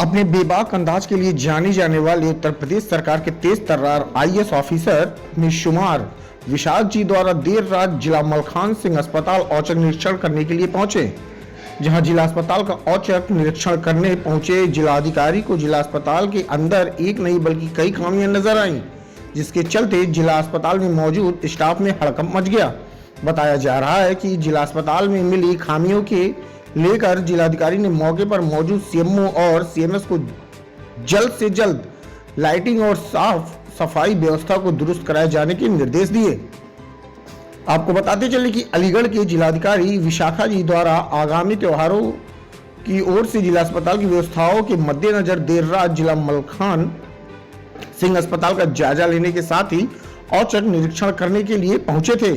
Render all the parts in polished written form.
अपने बेबाक अंदाज के लिए जाने जाने वाले उत्तर प्रदेश सरकार के तेज तर्रार आईएएस ऑफिसर में शुमार विशाख जी द्वारा देर रात जिला मलखान सिंह अस्पताल औचक निरीक्षण करने के लिए पहुंचे। जहां जिला अस्पताल का औचक निरीक्षण करने पहुंचे जिलाधिकारी को जिला अस्पताल के अंदर एक नहीं बल्कि कई खामियां नजर आईं, जिसके चलते जिला अस्पताल में मौजूद स्टाफ में हड़कंप मच गया। बताया जा रहा है कि जिला अस्पताल में मिली खामियों के लेकर जिलाधिकारी ने मौके पर मौजूद सीएमओ और सीएमएस को जल्द से जल्द लाइटिंग और साफ सफाई व्यवस्था को दुरुस्त कराए जाने के निर्देश दिए। आपको बताते चले कि अलीगढ़ के जिलाधिकारी विशाखा जी द्वारा आगामी त्योहारों की ओर से जिला अस्पताल की व्यवस्थाओं के मद्देनजर देर रात जिला मलखान सिंह अस्पताल का जायजा लेने के साथ ही औचक निरीक्षण करने के लिए पहुंचे थे,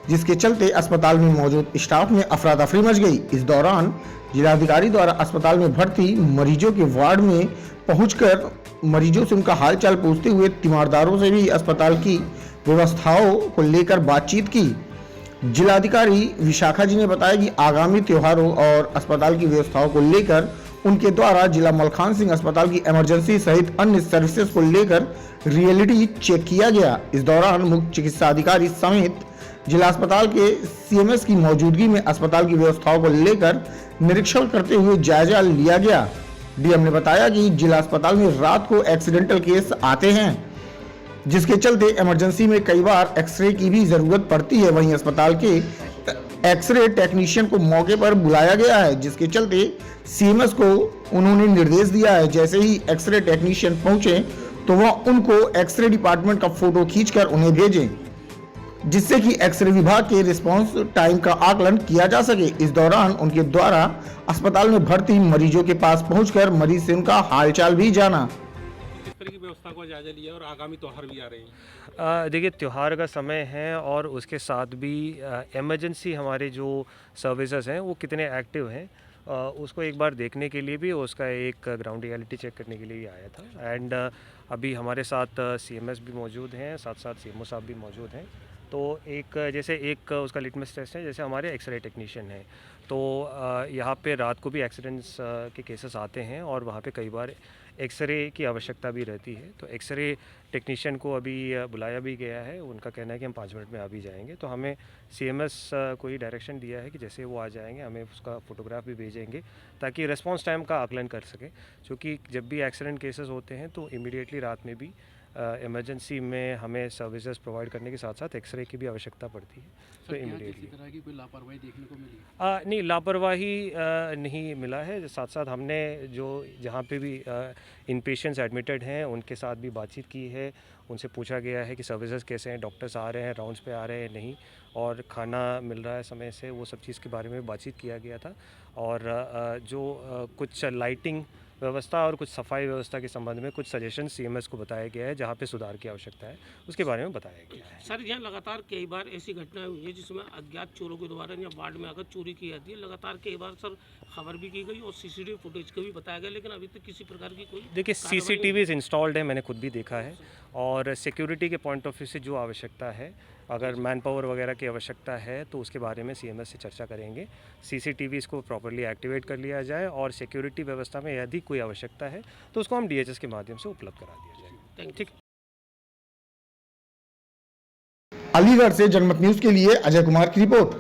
जिसके चलते अस्पताल में मौजूद स्टाफ में अफरा तफरी मच गई। इस दौरान जिलाधिकारी द्वारा अस्पताल में भर्ती मरीजों के वार्ड में पहुंचकर मरीजों से उनका हालचाल पूछते हुए तीमारदारों से भी अस्पताल की व्यवस्थाओं को लेकर बातचीत की। जिलाधिकारी विशाखा जी ने बताया कि आगामी त्योहारों और अस्पताल की व्यवस्थाओं को लेकर उनके द्वारा जिला मलखान सिंह अस्पताल की इमरजेंसी सहित अन्य सर्विसेज को लेकर रियलिटी चेक किया गया। इस दौरान मुख्य चिकित्सा अधिकारी समेत जिला अस्पताल के सीएमएस की मौजूदगी में अस्पताल की व्यवस्थाओं को लेकर निरीक्षण करते हुए जायजा लिया गया। डीएम ने बताया कि जिला अस्पताल में रात को एक्सीडेंटल केस आते हैं, जिसके चलते इमरजेंसी में कई बार एक्सरे की भी जरूरत पड़ती है। वहीं अस्पताल के एक्सरे टेक्नीशियन को मौके पर बुलाया गया है, जिसके चलते सीएमएस को उन्होंने निर्देश दिया है जैसे ही एक्सरे टेक्नीशियन पहुंचे तो वह उनको एक्सरे डिपार्टमेंट का फोटो खींचकर उन्हें भेजें, जिससे कि एक्सरे विभाग के रिस्पांस टाइम का आकलन किया जा सके। इस दौरान उनके द्वारा अस्पताल में भर्ती मरीजों के पास पहुंचकर मरीज से उनका हालचाल भी जाना। किस तरह की व्यवस्था को जायजा लिया और आगामी त्योहार भी आ रहे हैं? देखिए, त्यौहार का समय है और उसके साथ भी इमरजेंसी हमारे जो सर्विसेज हैं वो कितने एक्टिव हैं उसको एक बार देखने के लिए भी उसका एक ग्राउंड रियलिटी चेक करने के लिए आया था। एंड अभी हमारे साथ सीएमएस भी मौजूद हैं, साथ साथ सीएमओ साहब भी मौजूद हैं। तो एक उसका लिटमस टेस्ट है, जैसे हमारे एक्सरे टेक्नीशियन हैं तो यहाँ पे रात को भी एक्सीडेंट्स के केसेस आते हैं और वहाँ पे कई बार एक्सरे की आवश्यकता भी रहती है। तो एक्सरे टेक्नीशियन को अभी बुलाया भी गया है, उनका कहना है कि हम 5 मिनट में आ भी जाएंगे। तो हमें सीएमएस को ही डायरेक्शन दिया है कि जैसे वो आ जाएंगे हमें उसका फ़ोटोग्राफ भी भेजेंगे ताकि रिस्पांस टाइम का आकलन कर सकें, क्योंकि जब भी एक्सीडेंट केसेस होते हैं तो इमीडिएटली रात में भी इमरजेंसी में हमें सर्विसेज प्रोवाइड करने के साथ साथ एक्सरे की भी आवश्यकता पड़ती है। तो इमीडिएटली किसी तरह की कोई लापरवाही देखने को मिली? नहीं, लापरवाही नहीं मिला है। साथ साथ हमने जो जहाँ पे भी इन पेशेंट्स एडमिटेड हैं उनके साथ भी बातचीत की है, उनसे पूछा गया है कि सर्विसेज कैसे हैं, डॉक्टर्स आ रहे हैं, राउंड्स पे आ रहे हैं नहीं, और खाना मिल रहा है समय से, वो सब चीज़ के बारे में बातचीत किया गया था। और कुछ लाइटिंग व्यवस्था और कुछ सफाई व्यवस्था के संबंध में कुछ सजेशन सीएमएस को बताया गया है, जहाँ पे सुधार की आवश्यकता है उसके बारे में बताया गया है। सर, यहाँ लगातार कई बार ऐसी घटनाएं हुई है जिसमें अज्ञात चोरों के द्वारा या वार्ड में आकर चोरी की जाती है। लगातार कई बार सर खबर भी की गई और सीसीटीवी फुटेज का भी बताया गया, लेकिन अभी तक किसी प्रकार की कोई देखिए, सीसीटीवी इंस्टॉल्ड है, मैंने खुद भी देखा है, और सिक्योरिटी के पॉइंट ऑफ व्यू से जो आवश्यकता है, अगर मैन पावर वगैरह की आवश्यकता है तो उसके बारे में सीएमएस से चर्चा करेंगे। सीसीटीवी को प्रॉपर्ली एक्टिवेट कर लिया जाए और सिक्योरिटी व्यवस्था में यदि कोई आवश्यकता है तो उसको हम डीएचएस के माध्यम से उपलब्ध करा दिया जाए। ठीक। अलीगढ़ से जनमत न्यूज के लिए अजय कुमार की रिपोर्ट।